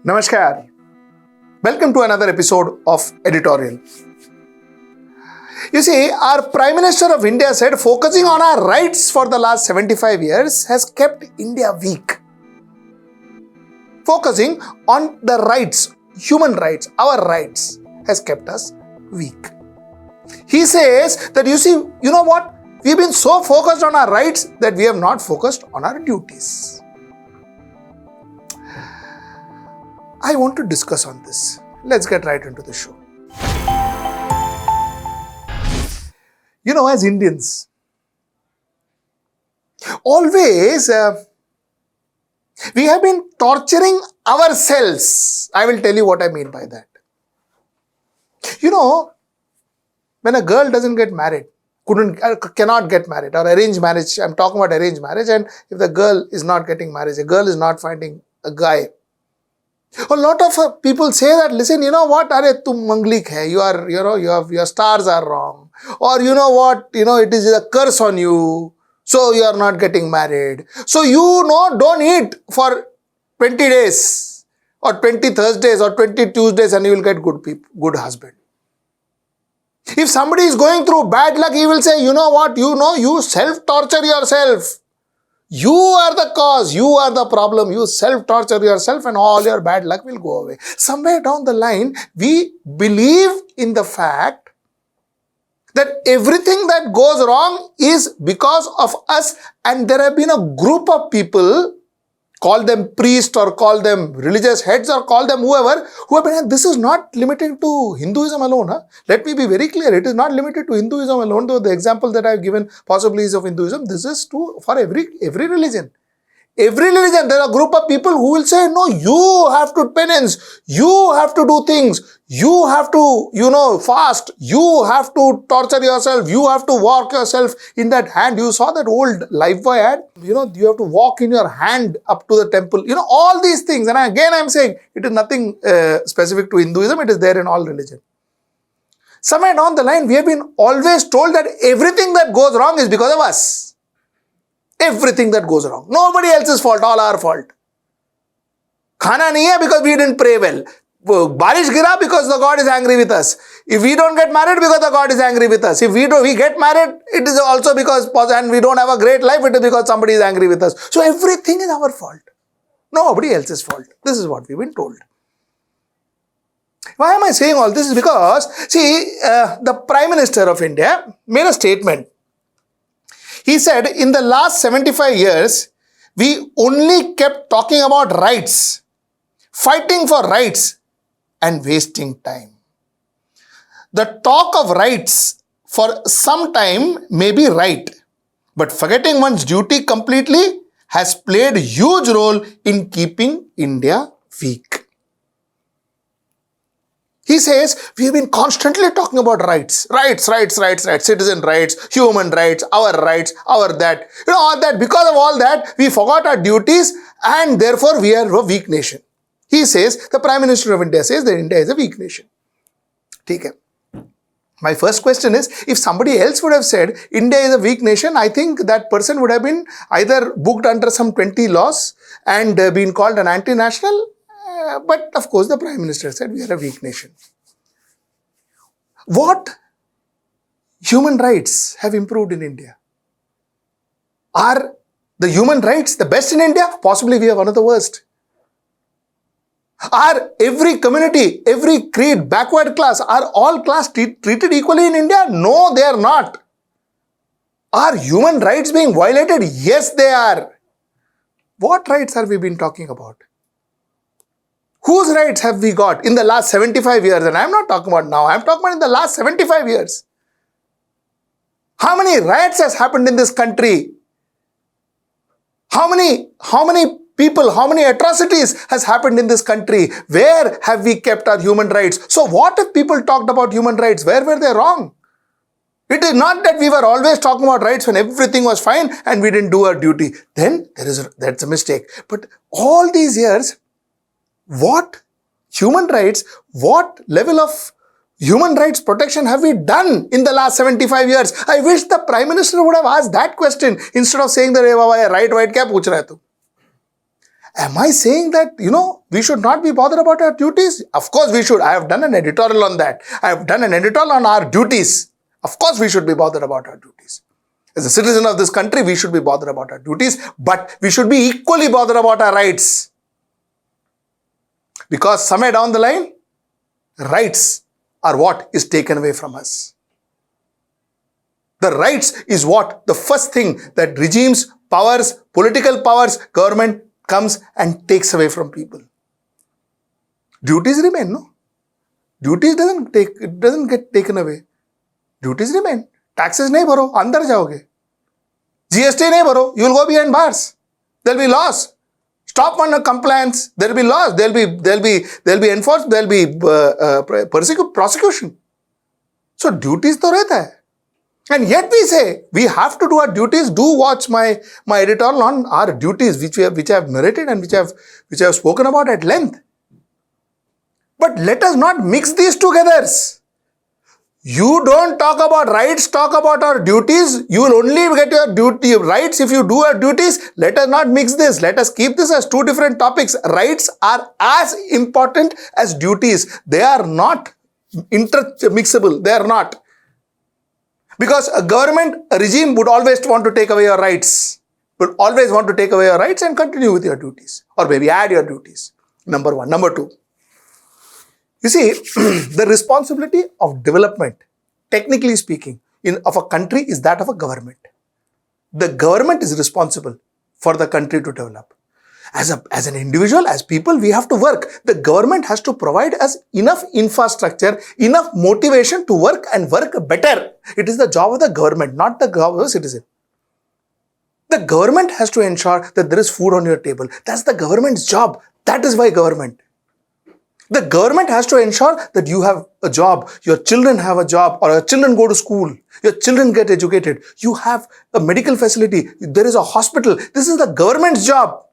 Namaskar. Welcome to another episode of Editorial. You see, our Prime Minister of India said focusing on our rights for the last 75 years has kept India weak. Focusing on the rights, human rights, our rights, has kept us weak. He says that you know what? We've been so focused on our rights that we have not focused on our duties. I want to discuss on this. Let's get right into the show. You know, as Indians, always we have been torturing ourselves. I will tell you what I mean by that. You know, when a girl doesn't get married, cannot get married, or arranged marriage, I'm talking about arranged marriage, and if the girl is not getting married, a girl is not finding a guy. A lot of people say that, listen, you know what, Are tum manglik hai, your stars are wrong. Or you know what, it is a curse on you, so you are not getting married. So don't eat for 20 days, or 20 Thursdays, or 20 Tuesdays, and you will get good husband. If somebody is going through bad luck, he will say, you know what, you self-torture yourself. You are the cause, you are the problem, you self-torture yourself and all your bad luck will go away. Somewhere down the line, we believe in the fact that everything that goes wrong is because of us, and there have been a group of people, call them priests or call them religious heads or call them whoever, who have been, this is not limited to Hinduism alone. Let me be very clear, it is not limited to Hinduism alone, though the example that I have given possibly is of Hinduism. This is true for every religion. Every religion, there are a group of people who will say, no, you have to penance, you have to do things, you have to, fast, you have to torture yourself, you have to walk yourself in that hand. You saw that old Lifebuoy ad? You have to walk in your hand up to the temple. All these things. And again, I'm saying, it is nothing specific to Hinduism, it is there in all religion. Somewhere down the line, we have been always told that everything that goes wrong is because of us. Everything that goes wrong. Nobody else's fault, all our fault. Khana nahi hai because we didn't pray well. Barish gira because the God is angry with us. If we don't get married, because the God is angry with us. If we get married, it is also because, and we don't have a great life, it is because somebody is angry with us. So everything is our fault. Nobody else's fault. This is what we've been told. Why am I saying all this? Is because, the Prime Minister of India made a statement. He said, in the last 75 years, we only kept talking about rights, fighting for rights, and wasting time. The talk of rights for some time may be right, but forgetting one's duty completely has played a huge role in keeping India weak. He says, we have been constantly talking about rights, citizen rights, human rights, our that. All that. Because of all that, we forgot our duties and therefore we are a weak nation. He says, the Prime Minister of India says that India is a weak nation. Okay. My first question is, if somebody else would have said India is a weak nation, I think that person would have been either booked under some 20 laws and been called an anti-national. But of course, the Prime Minister said we are a weak nation. What human rights have improved in India? Are the human rights the best in India? Possibly we are one of the worst. Are every community, every creed, backward class, are all class treated equally in India? No, they are not. Are human rights being violated? Yes, they are. What rights have we been talking about? Whose rights have we got in the last 75 years? And I'm not talking about now, I'm talking about in the last 75 years. How many riots has happened in this country? How many people, how many atrocities has happened in this country? Where have we kept our human rights? So what if people talked about human rights? Where were they wrong? It is not that we were always talking about rights when everything was fine and we didn't do our duty. Then that's a mistake. But all these years, what human rights, what level of human rights protection have we done in the last 75 years? I wish the Prime Minister would have asked that question instead of saying that, right, kya pooch raha hai tu? Am I saying that, we should not be bothered about our duties? Of course we should. I have done an editorial on that. I have done an editorial on our duties. Of course we should be bothered about our duties. As a citizen of this country, we should be bothered about our duties, but we should be equally bothered about our rights. Because somewhere down the line, rights are what is taken away from us. The rights is what the first thing that regimes, powers, political powers, government comes and takes away from people. Duties remain, no? Duties doesn't get taken away. Duties remain. Taxes nahi bharo, andar jaoge. GST nahi bharo, you will go behind bars. There will be laws. Stop on compliance. There will be laws. There will be enforced. There will be prosecution. So duties to rehta hai. And yet we say, we have to do our duties. Do watch my editorial on our duties, which I have narrated and which I have spoken about at length. But let us not mix these together. You don't talk about rights, talk about our duties. You will only get your rights if you do your duties. Let us not mix this. Let us keep this as two different topics. Rights are as important as duties. They are not intermixable. They are not. Because a government, a regime would always want to take away your rights. Would always want to take away your rights and continue with your duties. Or maybe add your duties. Number one. Number two. You see, the responsibility of development, technically speaking, of a country is that of a government. The government is responsible for the country to develop. As an individual, as people, we have to work. The government has to provide us enough infrastructure, enough motivation to work and work better. It is the job of the government, not the job of the citizen. The government has to ensure that there is food on your table. That's the government's job. That is why government. The government has to ensure that you have a job, your children have a job, or your children go to school, your children get educated, you have a medical facility, there is a hospital. This is the government's job.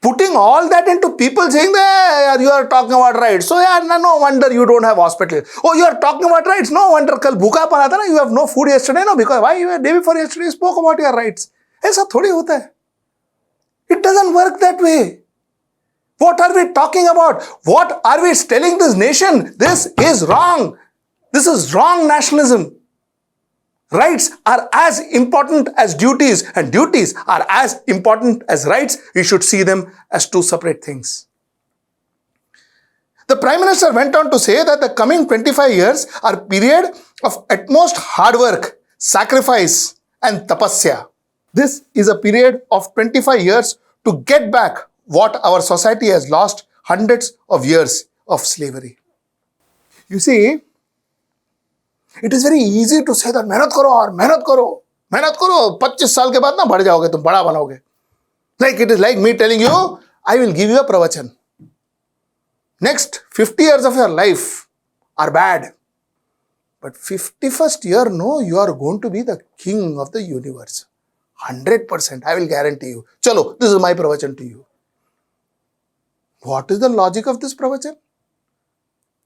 Putting all that into people saying that you are talking about rights. So no wonder you don't have hospital. Oh, you are talking about rights. No wonder kal bhuka pana tha na, you have no food yesterday. No, because why? Day before yesterday you spoke about your rights. Aisa thodi hota hai. It doesn't work that way. What are we talking about? What are we telling this nation? This is wrong. This is wrong nationalism. Rights are as important as duties, and duties are as important as rights. We should see them as two separate things. The Prime Minister went on to say that the coming 25 years are a period of utmost hard work, sacrifice and tapasya. This is a period of 25 years to get back what our society has lost hundreds of years of slavery. You see, it is very easy to say that मेहनत करो और मेहनत करो 25 साल के बाद ना बढ़ जाओगे तुम बड़ा बनोगे. Like it is like me telling you, I will give you a pravachan. Next 50 years of your life are bad. But 51st year, no, you are going to be the king of the universe. 100%, I will guarantee you. Chalo, this is my pravachan to you. What is the logic of this pravachan?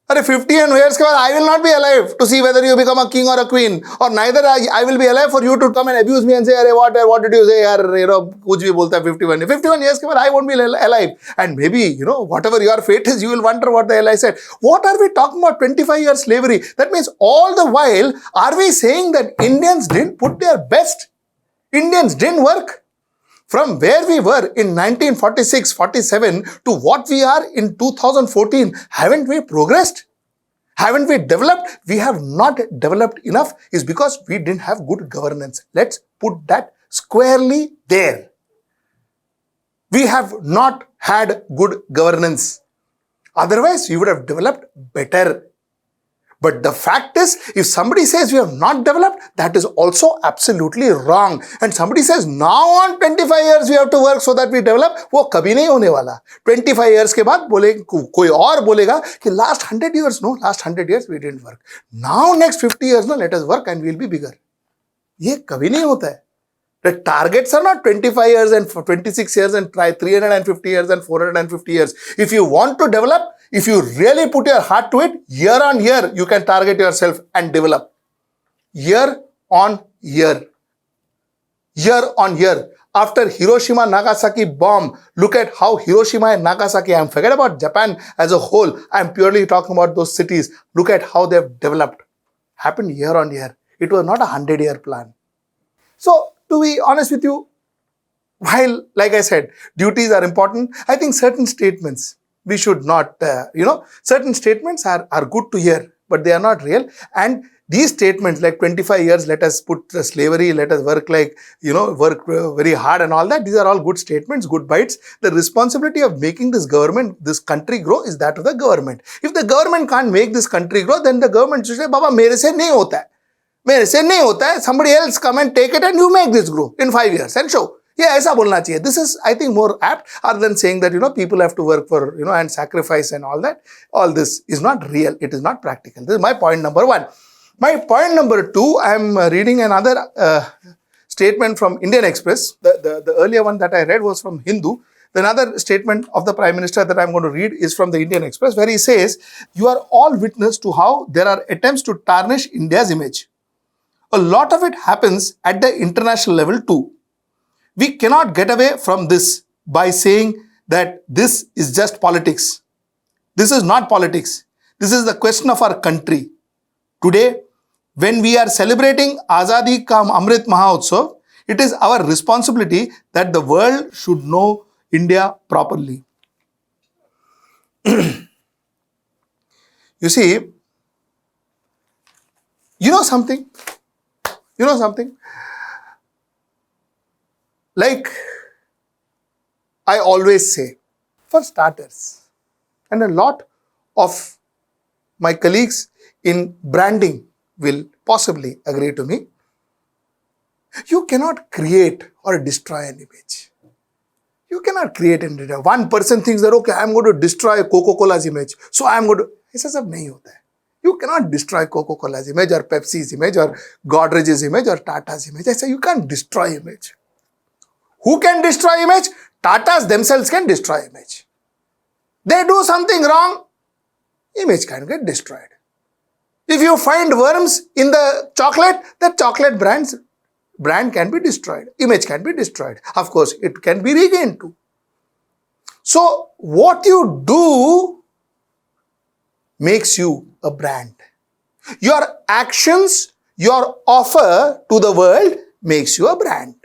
50 years के बाद I will not be alive to see whether you become a king or a queen, or neither I will be alive for you to come and abuse me and say, what did you say, कुछ भी बोलता है 51 years के बाद I won't be alive, and maybe whatever your fate is, you will wonder what the hell I said. What are we talking about? 25 years slavery. That means all the while are we saying that Indians didn't put their best? Indians didn't work? From where we were in 1946-47 to what we are in 2014, haven't we progressed? Haven't we developed? We have not developed enough is because we didn't have good governance. Let's put that squarely there. We have not had good governance. Otherwise, we would have developed better. But the fact is, if somebody says we have not developed, that is also absolutely wrong. And somebody says, now on 25 years we have to work so that we develop, वो कभी नहीं होने वाला. 25 years के बाद कोई और बोलेगा कि last 100 years, no, last 100 years we didn't work. Now next 50 years, no, let us work and we will be bigger. ये कभी नहीं होता है. The targets are not 25 years and 26 years and 350 years and 450 years. If you want to develop, if you really put your heart to it, year on year, you can target yourself and develop. Year on year. Year on year. after Hiroshima Nagasaki bomb, look at how Hiroshima and Nagasaki, I'm forget about Japan as a whole, I'm purely talking about those cities. Look at how they've developed. Happened year on year. It was not a 100-year plan. So, to be honest with you, while, like I said, duties are important, I think certain statements we should not, certain statements are good to hear, but they are not real. And these statements like 25 years, let us put slavery, let us work work very hard and all that, these are all good statements, good bites. The responsibility of making this government, this country grow is that of the government. If the government can't make this country grow, then the government should say, Baba, mere se nahi hota hai. Mere se nahi hota hai. Somebody else come and take it and you make this grow in 5 years and show. Yeah, aisa bolna chahiye. This is, I think, more apt other than saying that, people have to work for, and sacrifice and all that. All this is not real. It is not practical. This is my point number one. My point number two, I am reading another statement from Indian Express. The earlier one that I read was from Hindu. The another statement of the Prime Minister that I am going to read is from the Indian Express, where he says, you are all witness to how there are attempts to tarnish India's image. A lot of it happens at the international level too. We cannot get away from this by saying that this is just politics. This is not politics. This is the question of our country. Today, when we are celebrating Azadi Ka Amrit Mahotsav, it is our responsibility that the world should know India properly. You see, you know something? Like I always say, for starters, and a lot of my colleagues in branding will possibly agree to me, you cannot create or destroy an image. You cannot create an image. One person thinks that, okay, I am going to destroy Coca-Cola's image, so I am going to... ऐसा सब नहीं होता है. You cannot destroy Coca-Cola's image or Pepsi's image or Godrej's image or Tata's image. ऐसा you can't destroy image. Who can destroy image? Tatas themselves can destroy image. They do something wrong, image can get destroyed. If you find worms in the chocolate brand can be destroyed. Image can be destroyed. Of course, it can be regained too. So, what you do makes you a brand. Your actions, your offer to the world makes you a brand.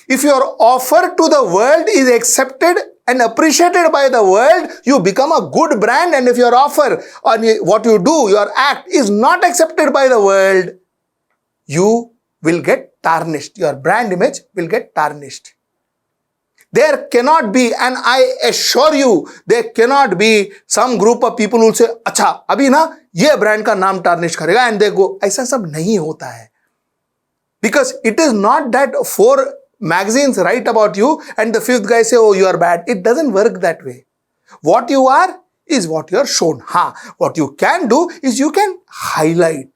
If your offer to the world is accepted and appreciated by the world, you become a good brand. And if your offer or what you do, your act is not accepted by the world, you will get tarnished. Your brand image will get tarnished. There cannot be, and I assure you, there cannot be some group of people who will say, अच्छा, अभी ना ये brand का नाम tarnish करेगा, and they go. ऐसा सब नहीं होता है. Because it is not that 4 magazines write about you and the 5th guy say, oh, you are bad. It doesn't work that way. What you are is what you are shown. What you can do is you can highlight.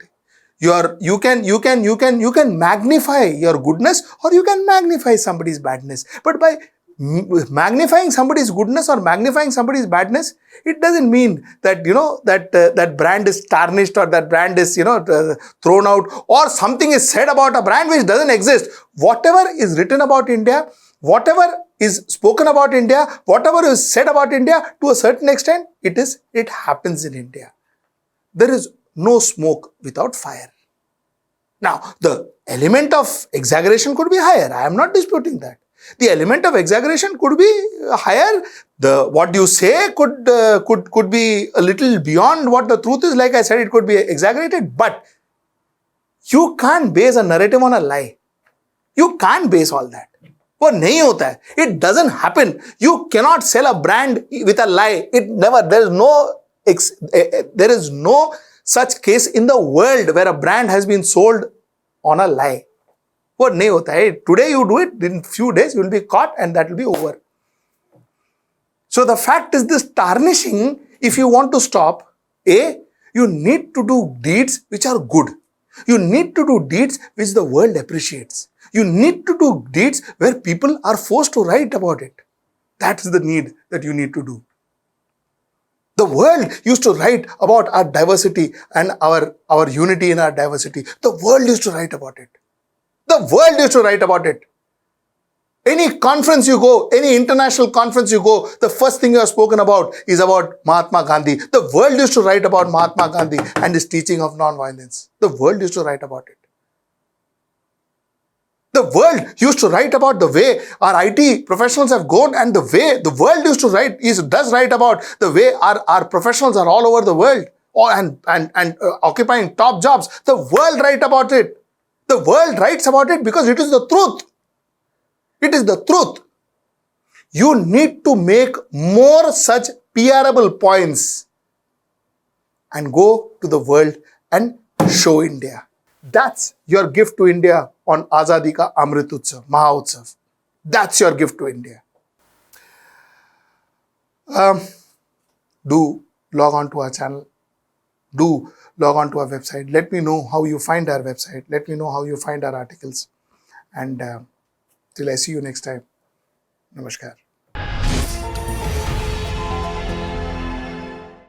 You can magnify your goodness, or you can magnify somebody's badness. But by magnifying somebody's goodness or magnifying somebody's badness, it doesn't mean that, that brand is tarnished or that brand is, thrown out, or something is said about a brand which doesn't exist. Whatever is written about India, whatever is spoken about India, whatever is said about India, to a certain extent, it happens in India. There is no smoke without fire. Now, the element of exaggeration could be higher. I am not disputing that. The element of exaggeration could be higher. What you say could be a little beyond what the truth is. Like I said, it could be exaggerated. But you can't base a narrative on a lie. You can't base all that. वो नहीं होता है. It doesn't happen. You cannot sell a brand with a lie. It never. There is no such case in the world where a brand has been sold on a lie. वो नहीं होता है. Today you do it, in few days you will be caught and that will be over. So the fact is, this tarnishing, if you want to stop, you need to do deeds which are good. You need to do deeds which the world appreciates. You need to do deeds where people are forced to write about it. That is the need that you need to do. The world used to write about our diversity and our unity in our diversity. The world used to write about it. The world used to write about it. Any conference you go, any international conference you go, the first thing you are spoken about is about Mahatma Gandhi. The world used to write about Mahatma Gandhi and his teaching of non-violence. The world used to write about it. The world used to write about the way our IT professionals have gone, and the way the world used to write does write about the way our professionals are all over the world and occupying top jobs. The world write about it. The world writes about it because it is the truth. It is the truth. You need to make more such PRable points and go to the world and show India. That's your gift to India on Azadi Ka Amrit Utsav, Maha Utsav. That's your gift to India. Do log on to our channel. Do log on to our website. Let me know how you find our website. Let me know how you find our articles. And till I see you next time. Namaskar.